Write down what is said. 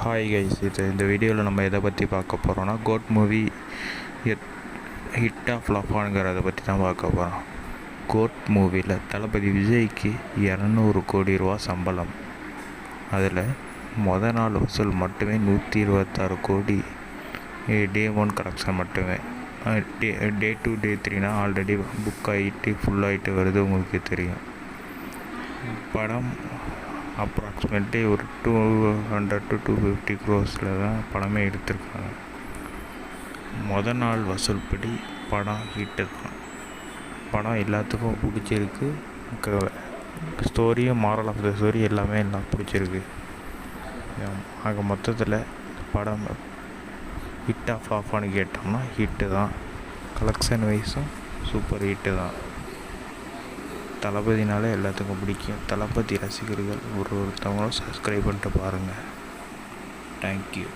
Hi guys, இந்த வீடியோவில் நம்ம எதை பற்றி பார்க்க போகிறோன்னா கோட் மூவி ஹிட்டா ஃப்ளாப்பானுங்கிறத பற்றி தான் பார்க்க போகிறோம். கோட் மூவியில் தளபதி விஜய்க்கு 200 கோடி ரூபா சம்பளம். அதில் நாள் வசூல் மட்டுமே 126 கோடி. டே 1 கலெக்ஷன் மட்டுமே. டே 2 டே 3னா ஆல்ரெடி புக் ஆகிட்டு ஃபுல்லாகிட்டு வருது, உங்களுக்கு தெரியும். படம் அப்ராக்சிமேட்லி ஒரு 200 to 250 க்ரோஸில் தான் படமே எடுத்திருக்காங்க. நாள் வசூல் படி படம் ஹிட்டு தான். படம் எல்லாத்துக்கும் பிடிச்சிருக்கு. ஸ்டோரியும் மாரல் ஆஃப் த ஸ்டோரி எல்லாமே எல்லாம் பிடிச்சிருக்கு. ஆக மொத்தத்தில் படம் ஹிட்டாக ஃப்ளாப்பானு கேட்டோம்னா ஹிட்டு தான். கலெக்ஷன் வைஸும் சூப்பர் ஹிட்டு தான். தளபதினாலே எல்லாத்துக்கும் பிடிக்கும். தளபதி ரசிகர்கள் ஒருத்தவங்களும் சப்ஸ்கிரைப் பண்ணிட்டு பாருங்கள். தேங்க்யூ.